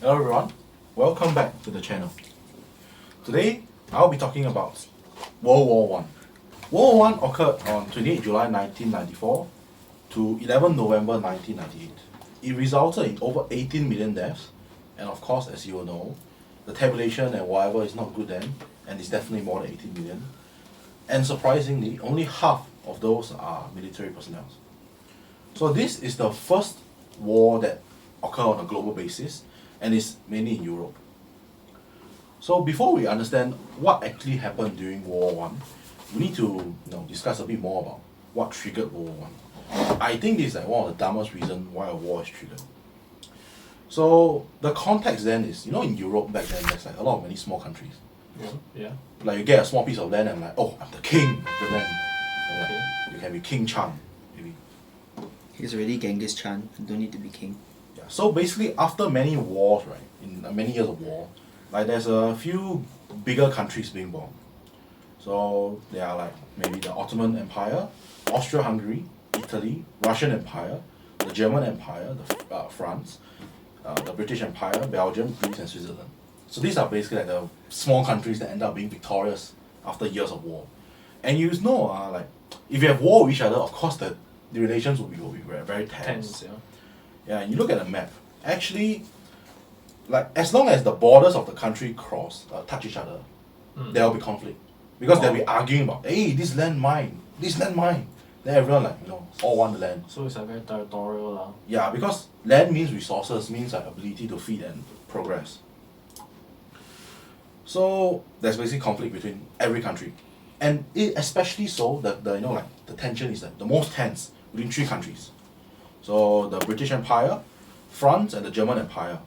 Hello everyone, welcome back to the channel. Today, I'll be talking about World War One. World War One occurred on 28 July 1994 to 11 November 1998. It resulted in over 18 million deaths, and of course, as you all know, the tabulation and whatever is not good then, and it's definitely more than 18 million. And surprisingly, only half of those are military personnel. So this is the first war that occurred on a global basis, and is mainly in Europe. So before we understand what actually happened during World War One, we need to discuss a bit more about what triggered World War One. I think this is like one of the dumbest reasons why a war is triggered. So the context then is, in Europe back then there's like a lot of many small countries. Yeah. Like you get a small piece of land and like, oh, I'm the king of the land. And Okay. like, you can be King Chan, maybe. He's already Genghis Khan. You don't need to be king. Yeah. So basically, after many wars, right, in many years of war, like there's a few bigger countries being born. So they are like maybe the Ottoman Empire, Austria-Hungary, Italy, Russian Empire, the German Empire, France, the British Empire, Belgium, Greece, and Switzerland. So these are basically like the small countries that end up being victorious after years of war. And you know, like if you have war with each other, of course the relations will be very, very tense. Tense, yeah. Yeah, and you look at the map. Actually, like as long as the borders of the country touch each other, there will be conflict because they'll be arguing about, hey, this land mine, this land mine. Then everyone like all want the land. So it's like very territorial lah. Yeah, because land means resources, means like ability to feed and progress. So there's basically conflict between every country, and it especially so that the tension is like the most tense between three countries. So the British Empire, France, and the German Empire.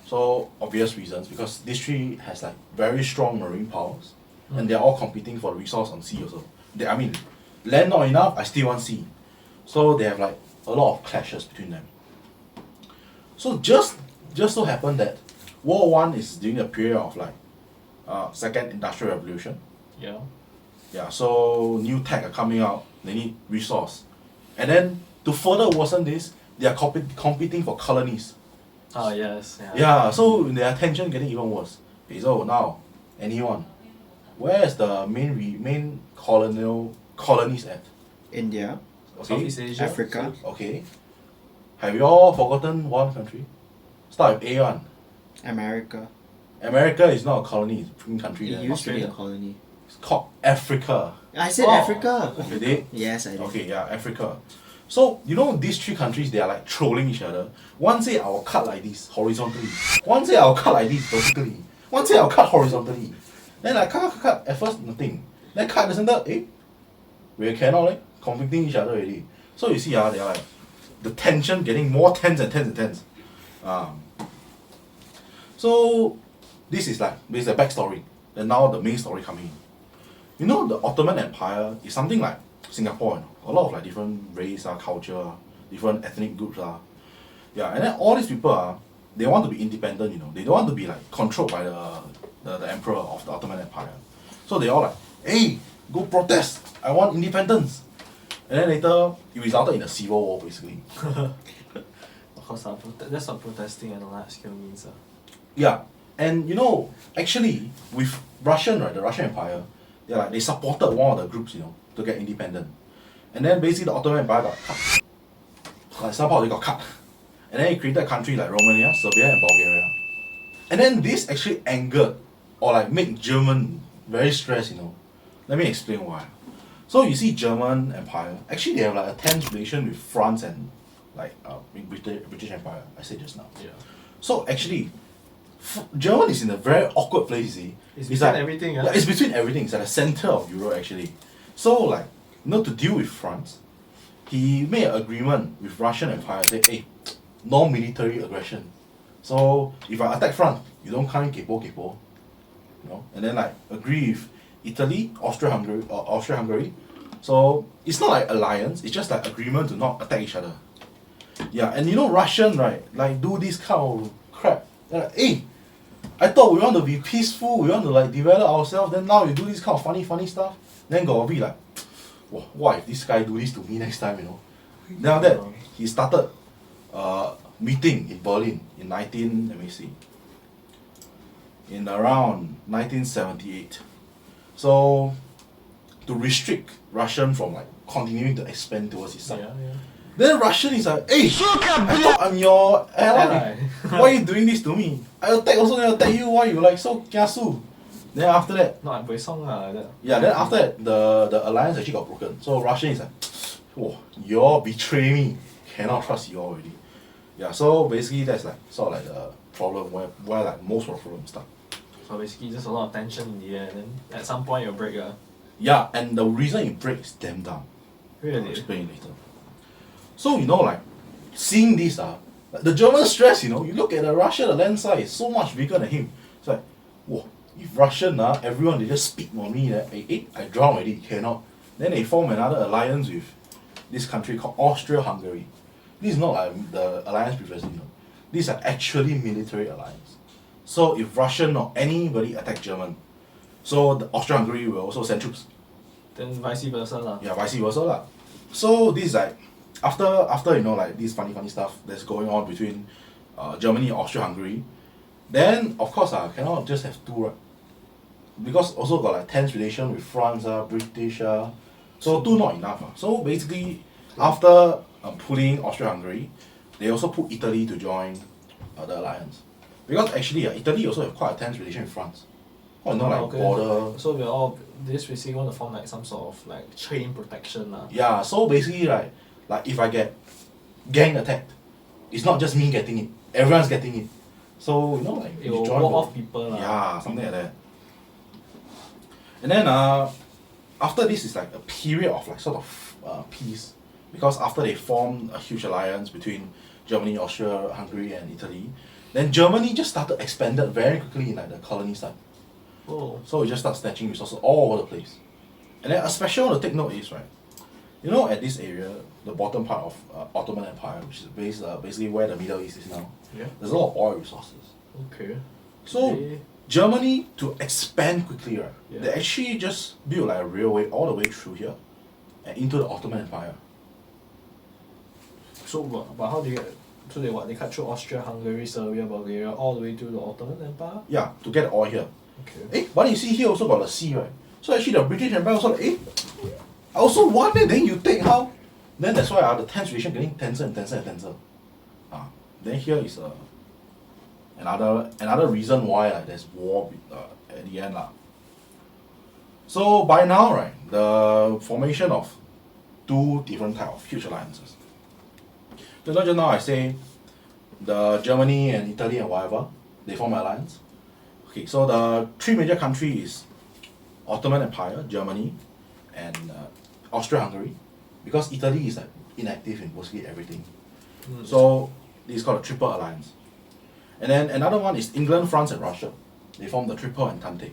So obvious reasons, because these three has like very strong marine powers, and they're all competing for the resource on sea also. Land not enough, I still want sea. So they have like a lot of clashes between them. So just so happened that World War One is during the period of like Second Industrial Revolution. Yeah. Yeah, so new tech are coming out, they need resource. And then to further worsen this, they are competing for colonies. Ah yes. Yeah. Yeah, so their tension getting even worse. Okay, so now, anyone, where is the main colonies at? India, Okay, Southeast Asia. Africa, okay. Have you all forgotten one country? Start with A1. America. America is not a colony, it's a freaking country. It There. used to be a Australia. colony. It's called Africa. I said Oh. Africa. You did? Yes, I did. Okay, yeah, Africa. So, these three countries, they are like trolling each other. One say I will cut like this, horizontally. One say I will cut like this, vertically. One say I will cut horizontally. Then like cut. At first, nothing. Then cut the center, we cannot, conflicting each other already. So you see, they are like, the tension getting more tense and tense and tense. So, this is the backstory. And now the main story coming in. The Ottoman Empire is something like Singapore, a lot of like different race, culture, different ethnic groups. Yeah, and then all these people, they want to be independent, they don't want to be like controlled by the emperor of the Ottoman Empire. So they all like, hey, go protest, I want independence. And then later, it resulted in a civil war basically. Of course, that's what protesting at a large scale means. Yeah, and actually with the Russian Empire, they supported one of the groups, to get independent. And then basically the Ottoman Empire got cut. Like somehow they got cut. And then it created a country like Romania, Serbia, and Bulgaria. And then this actually angered or like made German very stressed, Let me explain why. So you see German Empire, actually they have like a tense relation with France and like British Empire, I said just now. Yeah. So actually, Germany is in a very awkward place, you see. It's between everything, Yeah, it's between everything. It's at the center of Europe, actually. So, like, to deal with France, he made an agreement with Russian Empire, say, hey, no military aggression. So, if I attack France, you don't come in kepo. And then, like, agree with Italy, Austria-Hungary. So, it's not like alliance, it's just like agreement to not attack each other. Yeah, and Russian, right, like, do this kind of crap. They're like, hey, I thought we want to be peaceful, we want to like develop ourselves, then now you do this kind of funny stuff. Then got a bit like, what if this guy do this to me next time, Then after that, he started meeting in Berlin in let me see, in around 1978. So to restrict Russian from like continuing to expand towards his side. Yeah. Then Russian is like, hey, I thought I'm your ally. Why are you doing this to me? I attack also then attack you. Why you like so kiasu? Then after that, Not very song like that. yeah, then after that, the alliance actually got broken. So Russian is like, oh, y'all betray me. Cannot trust y'all already. Yeah, so basically that's like sort of like the problem where like most of the problems start. So basically just a lot of tension in the air, and then at some point you'll break. Yeah, and the reason it breaks is damn dumb. I'll Really? explain later. So you know, like seeing this, the German stress. You know, you look at the Russia, the land size is so much bigger than him. It's like, whoa, if Russian, everyone they just speak on me. I drown already, cannot. Then they form another alliance with this country called Austria-Hungary. This is not like the alliance previously. You know, these are actually military alliance. So if Russian or anybody attack German, so the Austria-Hungary will also send troops. Then vice versa lah. Yeah, vice versa lah. So this is like after you know like this funny stuff that's going on between Germany and Austria-Hungary, then of course cannot just have two, right? Because also got like tense relation with France, British, so two not enough. So basically after pulling Austria-Hungary, they also put Italy to join the alliance. Because actually Italy also have quite a tense relation with France. Oh, no, like okay. border. So we're all this basically want to form like some sort of like chain protection lah. Yeah, so basically right, like if I get gang attacked, it's not just me getting it, everyone's getting it. So you know like It will join ward the- off people lah. Yeah, something like that. And then after this is like a period of like sort of peace, because after they formed a huge alliance between Germany, Austria, Hungary, and Italy, then Germany just started expanded very quickly in like the colony side. Oh. So we just start snatching resources all over the place. And then a special one to take note is, right, you know at this area, the bottom part of Ottoman Empire, which is basically where the Middle East is now, Yeah. there's a lot of oil resources. Okay. So They- Germany, to expand quickly, right, Yeah. they actually just built like a railway all the way through here and into the Ottoman Empire. So but how do you get? So they cut through Austria, Hungary, Serbia, Bulgaria, all the way to the Ottoman Empire? Yeah, to get oil here. Okay. But you see here also got the sea, right? So actually the British Empire also like, I also want it, then you take how? Then that's why the tense relation getting tenser and tenser and tenser. Then here is another reason why like there's war at the end lah. So by now, right, the formation of two different type of huge alliances. So just now I say the Germany and Italy and whatever, they form an alliance. Okay, so the three major countries is Ottoman Empire, Germany, and Austria-Hungary, because Italy is like inactive in mostly everything. So this is called a triple alliance. And then another one is England, France, and Russia. They form the triple entente.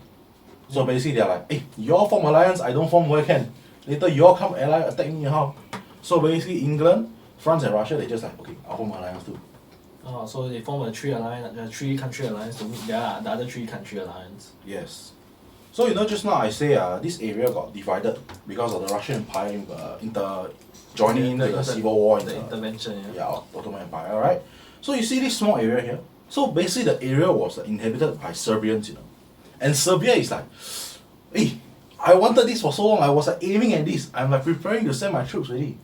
So basically they're like, hey, y'all form alliance, I don't form, where can? Later y'all come ally attack me how? So basically England, France, and Russia, they just like, okay, I'll form alliance too. Oh, so they form a three country alliance to meet the other three country alliance. Yes. So you know just now I say this area got divided because of the Russian Empire joining into the civil war in the intervention, yeah. Ottoman Empire, right? So you see this small area here. So basically the area was inhabited by Serbians, you know. And Serbia is like, hey, I wanted this for so long, I was like aiming at this, I'm like preparing to send my troops already.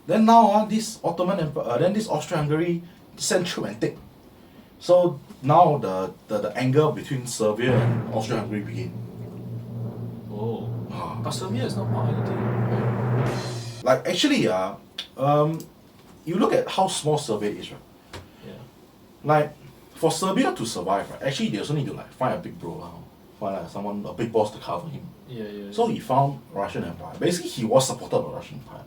Then now this Ottoman Empire, then this Austria-Hungary send troops and take. So now the anger between Serbia and Austria-Hungary begin. Oh. Ah. But Serbia is not part of anything. Like actually, you look at how small Serbia is, right? Yeah. Like for Serbia to survive, right? Actually, they also need to like find a big bro, find like someone, a big boss to cover him. Yeah. So he found Russian Empire. Basically, he was supported by Russian Empire.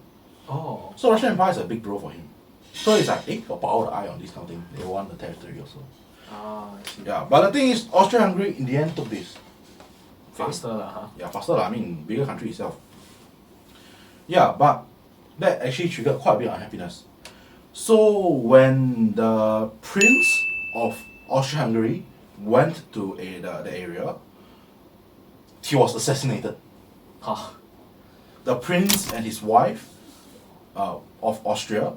Oh. So Russian Empire is a big bro for him. So it's like, got power the eye on this kind of thing. They want the territory also. Ah, I see. Yeah, but the thing is, Austria-Hungary in the end took this. Faster lah, huh? Yeah, faster lah. I mean, bigger country itself. Yeah, but that actually triggered quite a bit of unhappiness. So when the Prince of Austria-Hungary went to the area, he was assassinated. Huh. The prince and his wife of Austria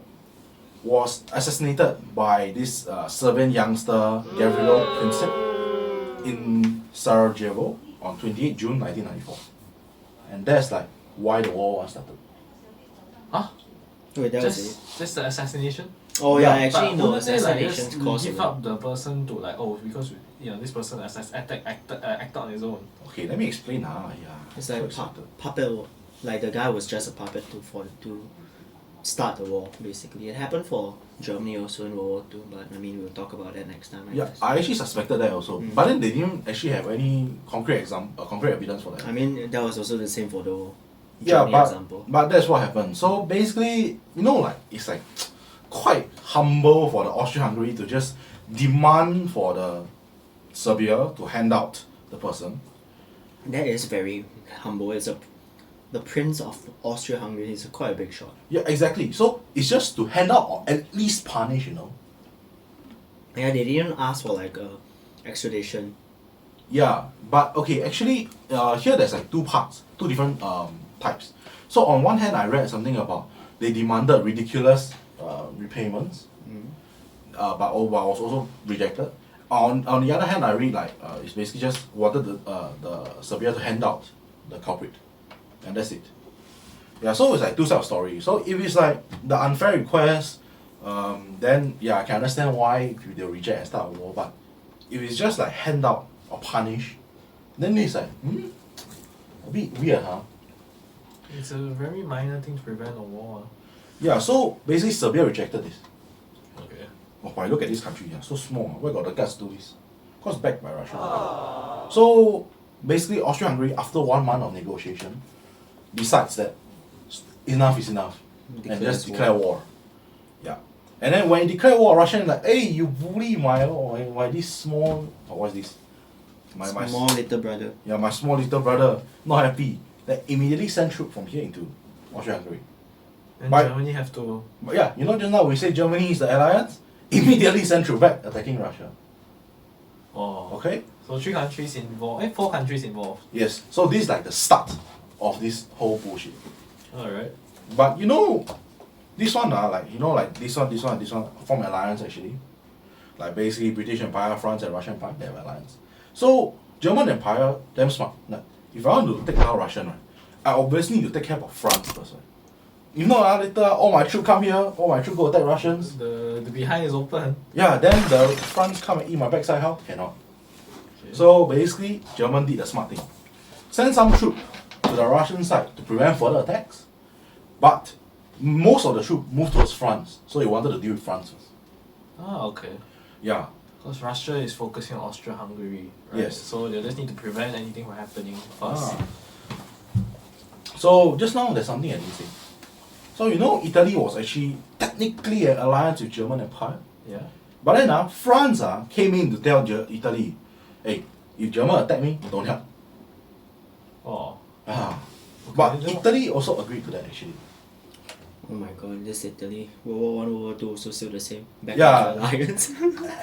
was assassinated by this Serbian youngster Gavrilo Princip in Sarajevo on 28 June 1994. And that's like why the World War One started. Huh? Wait, that was it. Just the assassination? Oh Yeah, yeah, actually But no, wouldn't they like assassinations just caused give a lot. up the person to like, oh, because this person acted on his own. Okay, let me explain. Yeah. It's So like excited. puppet war. Like the guy was just a puppet to start the war, basically. It happened for Germany also in World War II, but I mean we'll talk about that next time. I Yeah, guess. I actually suspected that also, but then they didn't actually have any concrete concrete evidence for that. I mean that was also the same for the Yeah, Germany example. but that's what happened. So basically, like it's like quite humble for the Austria-Hungary to just demand for the Serbia to hand out the person. That is very humble. The Prince of Austria-Hungary is quite a big shot. Yeah, exactly. So it's just to hand out or at least punish, Yeah, they didn't ask for like extradition. Yeah, but okay, actually, here there's like two different types. So on one hand, I read something about they demanded ridiculous repayments, but was also rejected. On the other hand, I read like it's basically just wanted the Serbia to hand out the culprit, and that's it. Yeah, so it's like two sides of story. So if it's like the unfair request, then yeah, I can understand why they'll reject and start a war. But if it's just like hand out or punish, then it's like a bit weird, huh? It's a very minor thing to prevent a war. Yeah, so basically Serbia rejected this. Okay. Oh, but look at this country, yeah, so small. Where got the guts to do this? Because backed by Russia. So basically, Austria-Hungary, after 1 month of negotiation, decides that enough is enough, and just declare war. Yeah, and then when you declare war, Russia is like, hey, you bully my this small, what's this? My Small little brother. yeah, my small little brother, not happy. They immediately send troops from here into Austria-Hungary. Then But- Germany have to. But yeah, just now we say Germany is the alliance, immediately send troops back attacking Russia. Oh. Okay? So 3 countries involved. 4 countries involved. Yes. So this is like the start of this whole bullshit. Alright. But this one like this one form alliance actually. Like basically British Empire, France and Russian Empire, they have alliance. So German Empire, damn smart. Like, if I want to take out Russian, right, I obviously need to take care of France first. Right? If not, later all my troops come here, all my troops go attack Russians. The behind is open. Yeah, then the France come and eat my backside, how? Cannot. Okay. So basically, German did the smart thing. Send some troops to the Russian side to prevent further attacks. But most of the troops moved towards France, so they wanted to deal with France first. Ah, okay. Yeah, Because Russia is focusing on Austria-Hungary, right? Yes. So they just need to prevent anything from happening first. Ah. So just now there's something I didn't say. So Italy was actually technically an alliance with German Empire. Yeah. But then France came in to tell Italy, hey, if German attack me, don't help. Oh. Ah. Okay, But then- Italy also agreed to that actually. Oh my god, this Italy. World War One, World War Two also still the same. Back Yeah. in the alliance.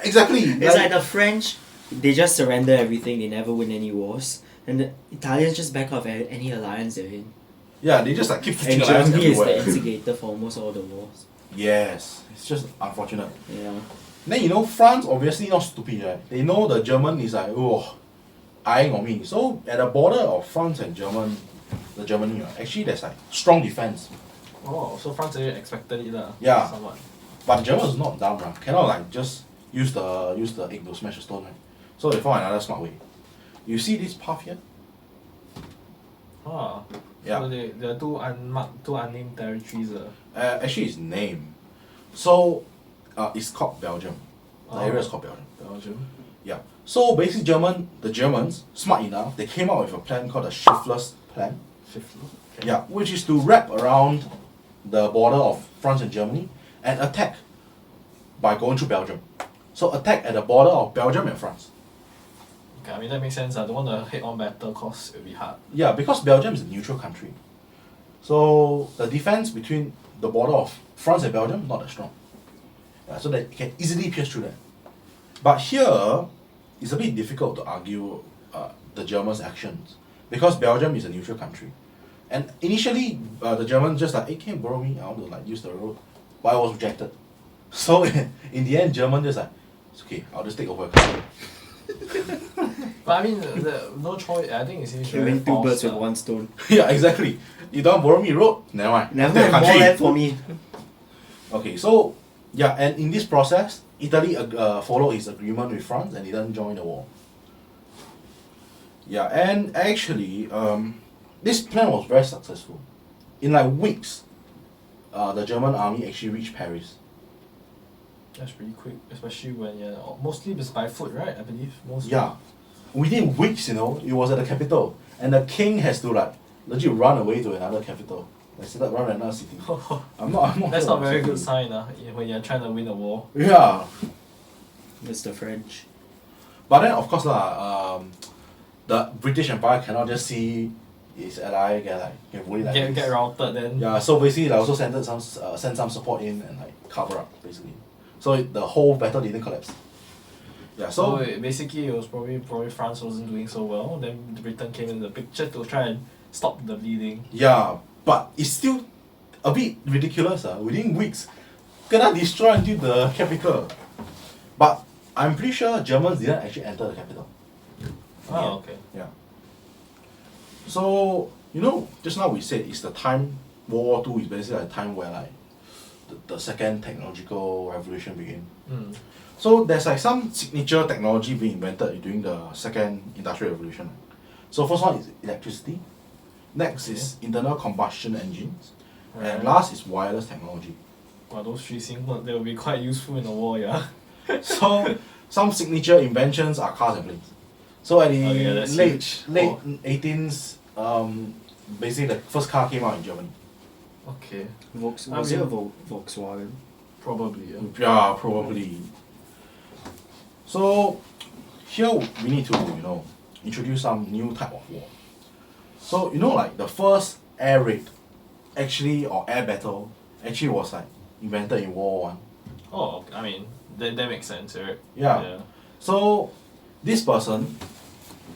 Exactly. It's like the French, they just surrender everything, they never win any wars. And the Italians just back off any alliance they're in. yeah, they just like keep And switching alliance Germany is the everywhere. instigator for almost all the wars. Yes, it's just unfortunate. Yeah. Then France obviously not stupid, right? They know the German is like, oh, eyeing on me. So at the border of France and Germany, right, actually there's like strong defense. Oh, so France already expected it lah. Yeah. Somewhat. But the Germans is not dumb, right? Cannot like just use the egg to smash the stone, right? So they found another smart way. You see this path here? Ah. Yeah. So there are 2 unmarked, 2 unnamed territories. Actually it's name. So it's called Belgium. The area is called Belgium. Belgium. Yeah. So basically the Germans, smart enough, they came out with a plan called the Shiftless Plan. Okay. Yeah, which is to wrap around the border of France and Germany and attack by going through Belgium. So attack at the border of Belgium and France. Okay, I mean that makes sense. I don't want to head on battle cause it'll be hard. Yeah, because Belgium is a neutral country. So the defense between the border of France and Belgium not that strong. Yeah, so that it can easily pierce through that. But here, it's a bit difficult to argue the Germans' actions because Belgium is a neutral country. And initially, the Germans just like, hey, can you borrow me? I want to like use the road. But I was rejected. So in the end, German just like, it's okay, I'll just take over. But I mean, no choice. I think it's Killing two birds with one stone. Yeah, exactly. You don't borrow me road, never mind. Never Take the more country. land for me. Okay, so yeah, and in this process, Italy followed his agreement with France and didn't join the war. Yeah, and actually, this plan was very successful. In like weeks, the German army actually reached Paris. That's pretty quick, especially when you're mostly it's by foot, right? I believe mostly. Yeah, within weeks, it was at the capital, and the king has to like legit run away to another capital. Like set up run another city. I'm not. That's sure not a very about good city. sign, when you're trying to win a war. Yeah, It's the French. but then of course the British Empire cannot just see its ally get bullied like Get this. routed then. Yeah, so basically they also sent some support in and like cover up basically. So the whole battle didn't collapse. Yeah, So so basically, it was probably France wasn't doing so well. Then Britain came into the picture to try and stop the bleeding. yeah, but it's still a bit ridiculous. Within weeks, gonna destroy until the capital. But I'm pretty sure Germans didn't actually enter the capital. Oh, okay. Yeah. So just now we said it's the time World War II is basically a time where like the second technological revolution began. Mm. So there's like some signature technology being invented during the second industrial revolution. So first one is electricity. Next is internal combustion engines. And Right. last is wireless technology. Well, those three things, they will be quite useful in the war, yeah. So some signature inventions are cars and planes. So at the Oh, yeah, that's late huge. late Oh. 18th, basically the first car came out in Germany. Okay, Was I it a mean- Volkswagen? probably, yeah. Yeah, probably. So here we need to introduce some new type of war. So like the first air raid, actually or air battle, actually was like invented in World War One. Oh, okay. I mean, that makes sense, right? Yeah. So this person,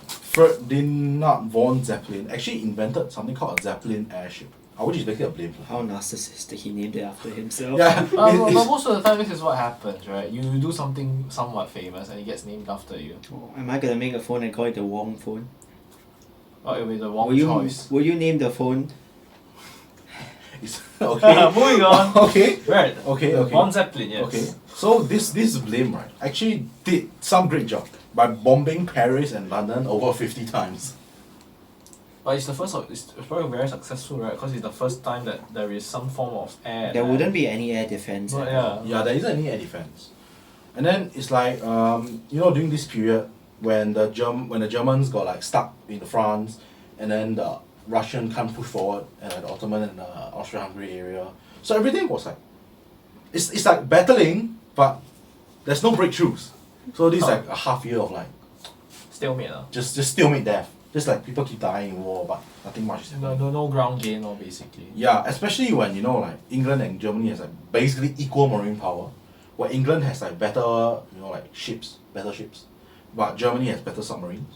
Ferdinand von Zeppelin, actually invented something called a Zeppelin airship, which is basically a plane. How narcissistic, he named it after himself. Yeah, But it's- most of the time, this is what happens, right? You do something somewhat famous and it gets named after you. Oh, am I gonna make a phone and call it the Wong phone? Oh, it'll be the wrong Will you choice. will you name the phone? it's okay. Moving on. Okay. Right. Okay. Von Zeppelin, yes. Okay, so this blame right actually did some great job by bombing Paris and London over 50 times. But it's the first of, it's probably very successful, right? Because it's the first time that there is some form of air. There wouldn't be any air defense. But at all. yeah. Yeah, there isn't any air defense. And then it's like during this period when the Germans got like stuck in France, and then the Russian can't push forward, and the Ottoman and the Austro-Hungary area. So everything was like it's like battling, but there's no breakthroughs. So this is like a half year of like Stalemate. just stalemate death. Just like people keep dying in war, but nothing much is happening. No ground gain, or basically. Yeah, especially when like England and Germany has like basically equal marine power, where England has like better like better ships, but Germany has better submarines.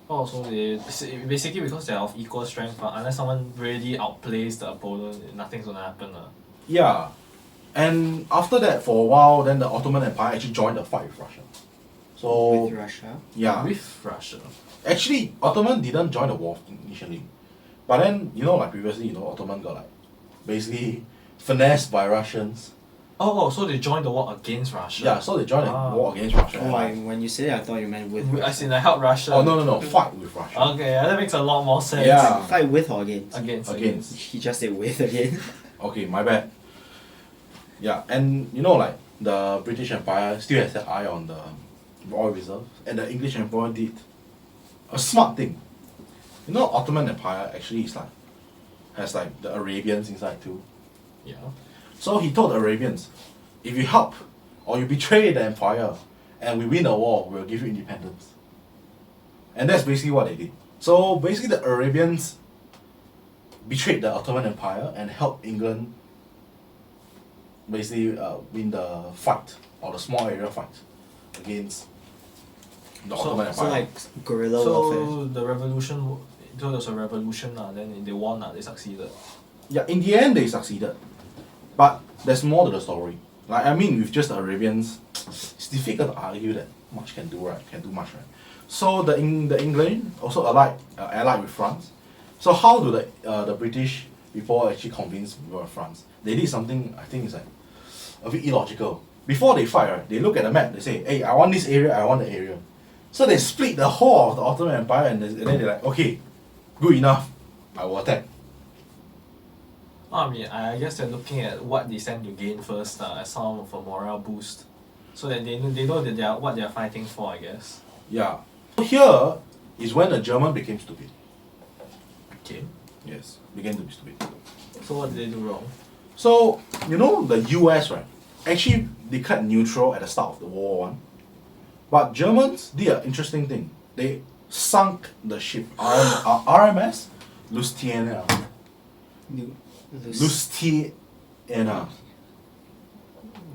Oh, so they basically because they're of equal strength, but unless someone really outplays the opponent, nothing's gonna happen. Yeah, and after that for a while, then the Ottoman Empire actually joined the fight with Russia. So With Russia. yeah, With Russia. actually Ottoman didn't join the war initially, but then like previously Ottoman got like basically finessed by Russians. Oh, so they joined the war against Russia. Yeah, so they joined the war against Russia. Oh, when you said it, I thought you meant with As Russia. in, I help Russia. Oh no, fight with Russia. Okay, yeah, that makes a lot more sense. Yeah. Fight with or against? Against. He just said with again. Okay, my bad. Yeah, and like the British Empire still has their eye on the oil reserves, and the English Empire did a smart thing. Ottoman Empire actually is like has like the Arabians inside too. Yeah. So he told the Arabians, if you help or you betray the empire and we win the war, we'll give you independence. And that's basically what they did. So basically the Arabians betrayed the Ottoman Empire and helped England basically win the fight, or the small area fight against the Ottoman Empire. So like guerrilla warfare. So the revolution, so there was a revolution, then they won, they succeeded. Yeah, in the end they succeeded. But there's more to the story. Like with just the Arabians, it's difficult to argue that much can do, right? Can do much, right? So the England also allied with France. So how do the British people actually convince people of France? They did something I think is like a bit illogical. Before they fight, right, they look at the map. They say, "Hey, I want this area. I want the area." So they split the whole of the Ottoman Empire, and then they're like, "Okay, good enough. I will attack." I mean, I guess they're looking at what they stand to gain first, as some of a morale boost, so that they know that what they're fighting for. I guess. Yeah. So here is when the German became stupid. Okay. Yes, began to be stupid. So what did they do wrong? So you know the US, right? Actually declared neutral at the start of the World War One, but Germans did an interesting thing. They sunk the ship RMS Lusitania. Lusitania.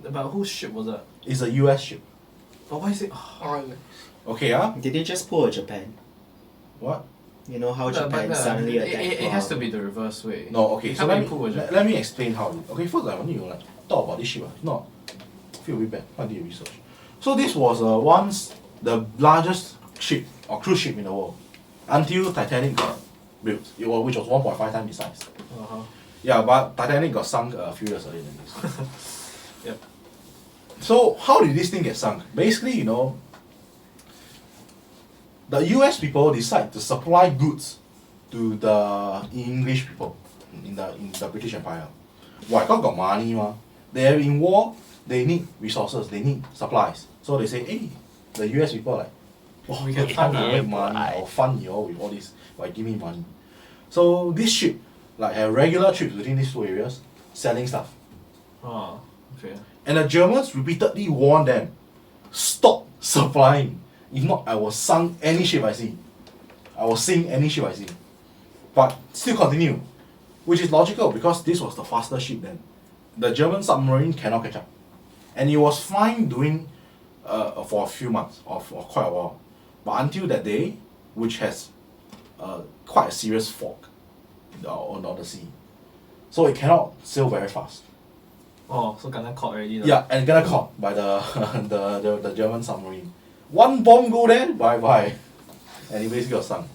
But whose ship was that? It's a US ship. But why is it? Okay, huh? Did they just pull a Japan? What? You know how No, Japan but, suddenly attacked it has to Guam? be the reverse way. No, okay. It So can't be pull a let me explain how. Okay, first I want you to like talk about this ship. If not, feel a bit bad. Why did you research? So this was once the largest ship or cruise ship in the world until Titanic got built. Which was 1.5 times the size. Uh-huh. Yeah, but Titanic got sunk a few years earlier than this. Yep. So how did this thing get sunk? Basically, you know, the US people decide to supply goods to the English people in the British Empire. Why? Because got money, ma. They're in war, they need resources, they need supplies. So they say, hey, the US people like, oh, We can hey, fund how you. make money? I'll fund you all with all this, like give me money. So this ship, like had regular trips between these two areas, selling stuff. Oh, okay. And the Germans repeatedly warned them, stop supplying. If not, I will sink any ship I see. I will sink any ship I see. But still continue, which is logical because this was the fastest ship then. The German submarine cannot catch up. And it was fine doing for a few months or for quite a while. But until that day, which has quite a serious fog on the sea. So it cannot sail very fast. Oh, so kena caught already. Yeah, and get caught by the the German submarine. One bomb go there, bye bye. And he basically got sunk.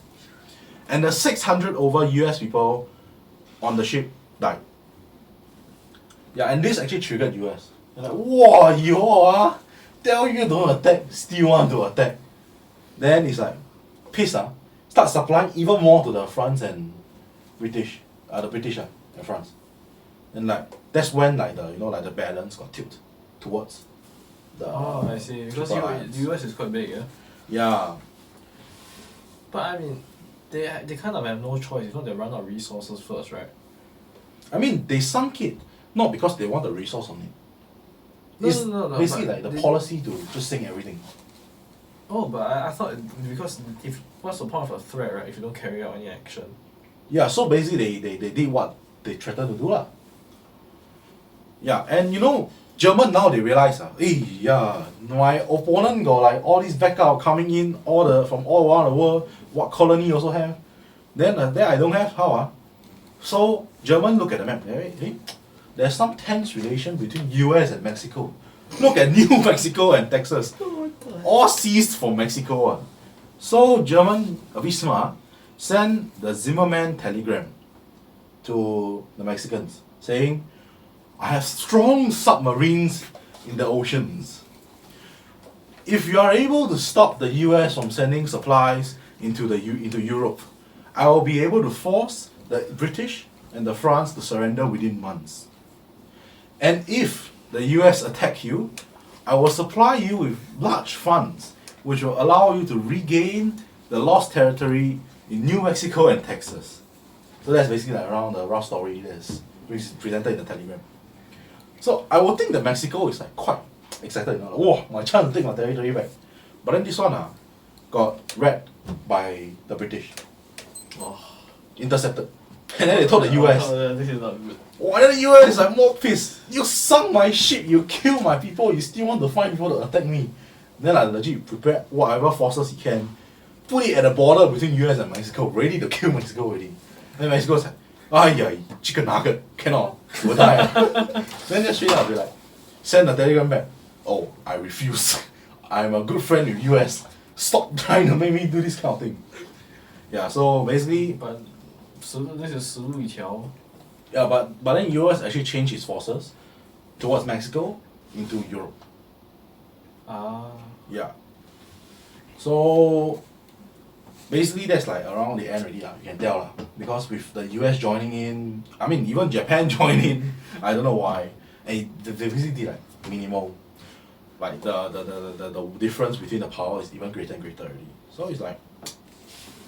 And the 600 over US people on the ship died. Yeah, and this actually triggered US. They're like, wow, you all tell you don't attack, still want to attack. Then it's like, peace start supplying even more to the France and British, the British and France. And like, that's when like the balance got tilted towards the. Oh, I see. Because the US is quite big, yeah. Yeah. But I mean, they kind of have no choice. If not, they run out of resources first, right? I mean, they sunk it not because they want the resource on it. It's No. basically but like the policy to just sink everything. Oh, but I thought because if what's the point of a threat, right? If you don't carry out any action. Yeah, so basically they did what they threatened to do lah. Yeah, and you know, German now they realize my opponent got like all these backup coming in from all around the world, what colony also have. Then I don't have, how So German look at the map, there's some tense relation between US and Mexico. Look at New Mexico and Texas. All seized from Mexico. So German, a bit smart, send the Zimmerman telegram to the Mexicans saying, I have strong submarines in the oceans. If you are able to stop the US from sending supplies into Europe, I will be able to force the British and the France to surrender within months. And if the US attack you, I will supply you with large funds which will allow you to regain the lost territory in New Mexico and Texas. So that's basically like around the rough story that's presented in the telegram. So I would think that Mexico is like quite excited, like, whoa, my chance to take my territory back. But then this one got read by the British. Intercepted. And then they told the US. This is not good. Why the US is like more pissed? You sunk my ship, you kill my people, you still want to find people to attack me. Then I legit prepare whatever forces he can, put it at the border between US and Mexico, ready to kill Mexico already. Then Mexico's like, chicken nugget, cannot, will die. Then just straight up, they like, send the telegram back. Oh, I refuse. I'm a good friend with US. Stop trying to make me do this kind of thing. Yeah, so basically, But this is 死路一条. yeah, but then US actually changed its forces towards Mexico into Europe. Ah. Yeah. So basically that's like around the end already, you can tell lah. Because with the US joining in, I mean even Japan joined in, I don't know why. And they basically did like minimal. Like the difference between the power is even greater and greater already. So it's like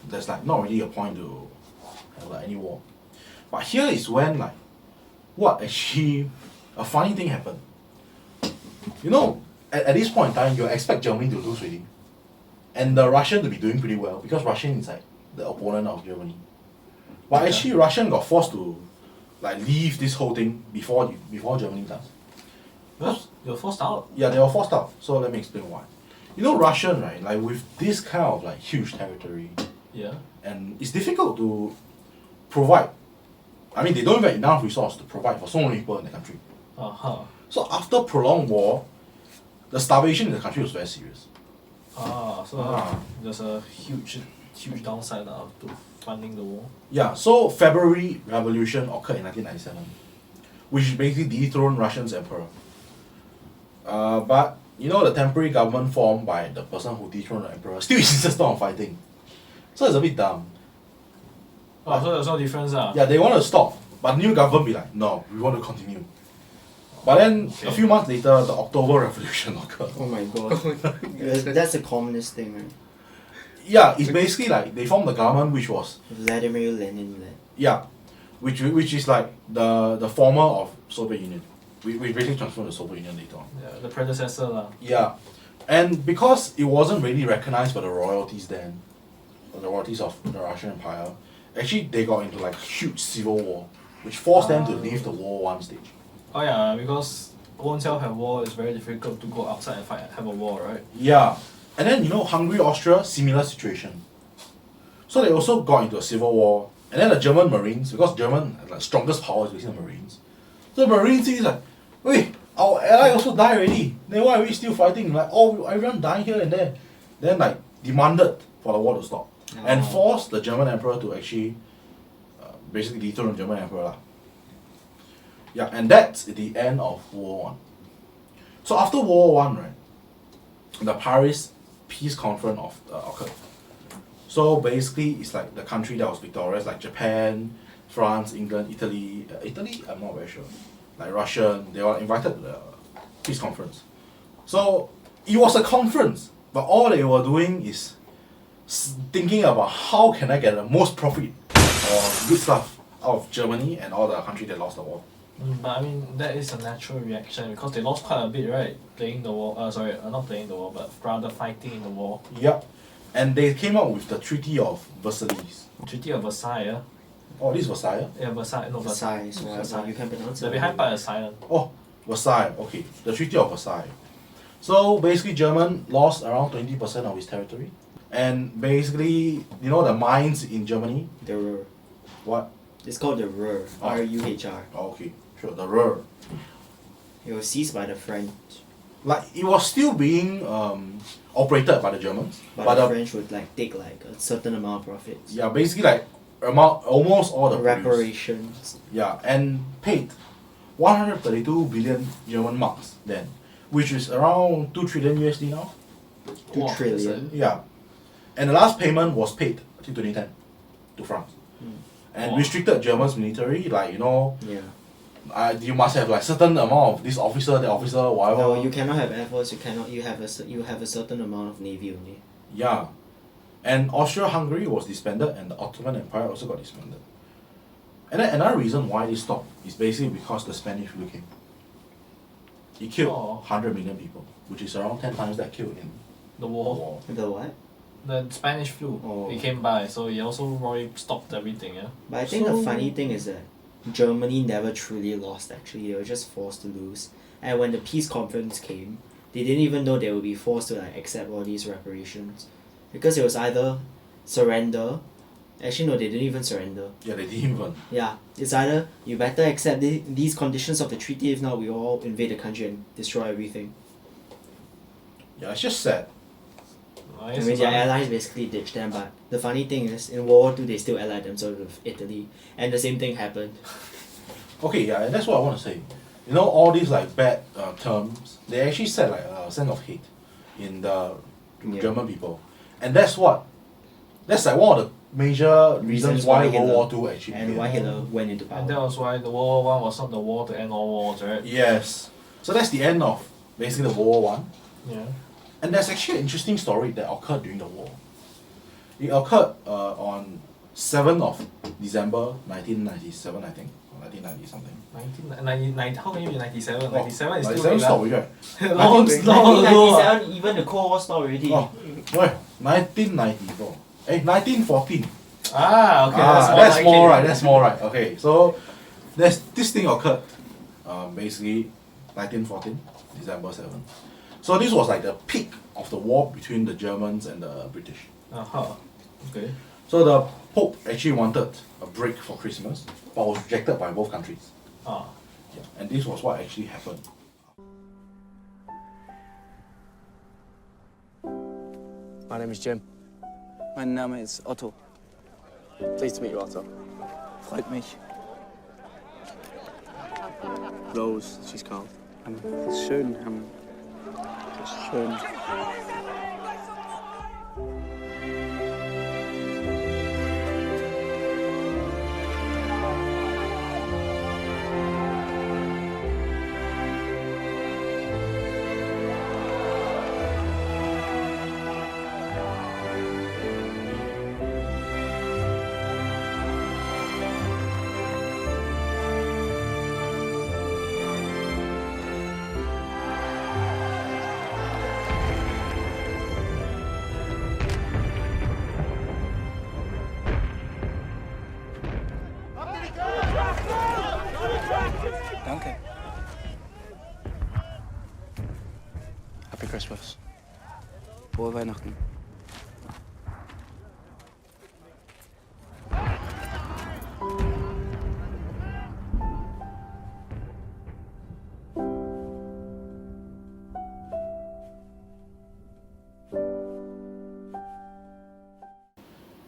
there's like not really a point to have like any war. But here is when like what actually a funny thing happened. You know, at this point in time you expect Germany to lose already. And the Russian to be doing pretty well because Russian is like the opponent of Germany. But actually Russian got forced to like leave this whole thing before Germany does. Huh? You're forced out? Yeah, they were forced out. So let me explain why. You know Russian, right? Like with this kind of like huge territory, Yeah. and it's difficult to provide. I mean, they don't have enough resource to provide for so many people in the country. Uh-huh. So after prolonged war, the starvation in the country was very serious. So there's a huge downside to funding the war. Yeah, so February Revolution occurred in 1997, which basically dethroned Russian's emperor. But you know the temporary government formed by the person who dethroned the emperor still insisted on fighting. So it's a bit dumb. Oh, so there's no difference Yeah, they want to stop, but new government be like, no, we want to continue. But then a few months later, the October Revolution occurred. Oh my god. That's a communist thing, right? Yeah, it's basically like they formed the government which was Vladimir Lenin led. yeah, which is like the former of Soviet Union. We basically transformed the Soviet Union later on. Yeah, the predecessor lah. Yeah, and because it wasn't really recognized by the royalties then, the royalties of the Russian Empire, actually they got into like huge civil war, which forced them to leave the World War I stage. Oh yeah, because own self have war, it's very difficult to go outside and fight, have a war, right? Yeah, and then you know Hungary, Austria, similar situation. So they also got into a civil war, and then the German Marines, because German like strongest power is basically the Marines. So the Marines is like, wait, our ally also died already. Then why are we still fighting? Like, oh, everyone dying here and there. Then like demanded for the war to stop and forced the German emperor to actually basically dethrone the German emperor lah. Yeah, and that's the end of World War One. So after World War One, right, the Paris Peace Conference occurred. So basically, it's like the country that was victorious, like Japan, France, England, Italy. Italy, I'm not very sure. Like Russia, they were invited to the peace conference. So it was a conference, but all they were doing is thinking about how can I get the most profit or good stuff out of Germany and all the countries that lost the war. But I mean, that is a natural reaction because they lost quite a bit, right? Playing the war, not playing the war, but rather fighting in the war. Yep. And they came out with the Treaty of Versailles. Treaty of Versailles, yeah? Oh, this is Versailles? Yeah, Versailles, no, Versailles, whatever you can pronounce it. The behind part is silent. Oh, Versailles, okay. The Treaty of Versailles. So basically German lost around 20% of its territory. And basically, you know the mines in Germany? The Ruhr. What? It's called the Ruhr. Oh. R-U-H-R. Oh, okay, sure, the Ruhr. It was seized by the French. Like, it was still being operated by the Germans. But the French would like take like a certain amount of profits. Yeah, basically like almost all the produce. Reparations. Yeah, and paid 132 billion German marks then, which is around 2 trillion USD now. 2 trillion. Yeah, and the last payment was paid in 2010 to France, and restricted Germany's military, like you know. Yeah. You must have like certain amount of this officer, that officer, whatever. No, you cannot have air force. You have a certain amount of navy only. Yeah, and Austria-Hungary was disbanded, and the Ottoman Empire also got disbanded. And then another reason why they stopped is basically because the Spanish flu came. It killed 100 million people, which is around 10 times that killed in The war. The what? The Spanish flu. Oh. It came by, so it also probably stopped everything, yeah? But I think the funny thing is that Germany never truly lost actually, they were just forced to lose. And when the peace conference came, they didn't even know they would be forced to like accept all these reparations. Because it was either surrender, actually no, they didn't even surrender. Yeah, they didn't even. Yeah, it's either you better accept these conditions of the treaty, if not we all invade the country and destroy everything. Yeah, it's just sad. I mean, their allies basically ditched them, but the funny thing is, in World War II, they still allied themselves with Italy, and the same thing happened. Okay, yeah, and that's what I want to say. You know, all these like bad terms, they actually set like a sense of hate in the Yeah. German people, and that's like one of the major reasons why World War II actually and began. why Hitler went into power. And that was why the World War I was not the war to end all wars, right? Yes, so that's the end of basically the World War I. Yeah. And there's actually an interesting story that occurred during the war. It occurred on 7th of December 1997, I think, or 1990 something. 1990, how can you be 97? Oh, 97 is 97 still stopped, right? long, long ago. 1997, even the Cold War stopped already. Oh, right, 1994. 1914. Ah, okay. That's more likely. right, that's more right. Okay, so this thing occurred basically 1914, December 7th. So this was like the peak of the war between the Germans and the British. Uh-huh. Okay. So the Pope actually wanted a break for Christmas, but was rejected by both countries. Ah. Yeah, and this was what actually happened. My name is Jim. Mein Name ist Otto. Pleased to meet you, Otto. Freut mich. Rose, she's called. Schön, schön. Danke. Happy Christmas. Frohe Weihnachten.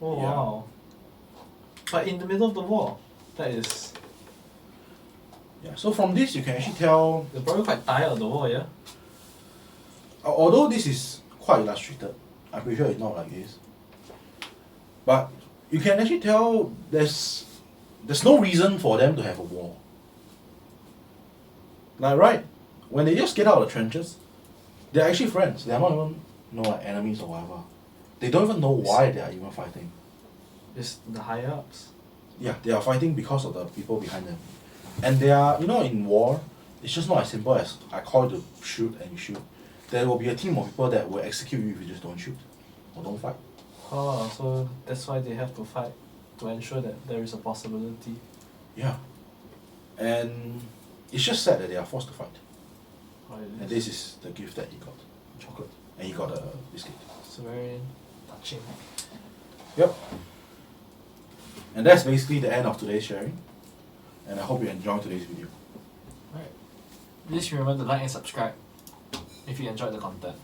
Oh, Yeah. wow. But in the middle of the war, that is... Yeah, so from this you can actually tell, They're probably quite tired of the war, yeah? although this is quite illustrated, I'm pretty sure it's not like this, but you can actually tell there's no reason for them to have a war. Like, right, when they just get out of the trenches, they're actually friends. They're not even like enemies or whatever. They don't even know why they are even fighting. It's the higher ups. Yeah, they are fighting because of the people behind them. And they are, in war, it's just not as simple as I call you to shoot and you shoot. There will be a team of people that will execute you if you just don't shoot or don't fight. Oh, so that's why they have to fight, to ensure that there is a possibility. Yeah. And it's just sad that they are forced to fight. Oh, it And is. this is the gift that he got. Chocolate. And he got a biscuit. It's very touching. Yep. And that's basically the end of today's sharing. And I hope you enjoyed today's video. Right. Please remember to like and subscribe if you enjoyed the content.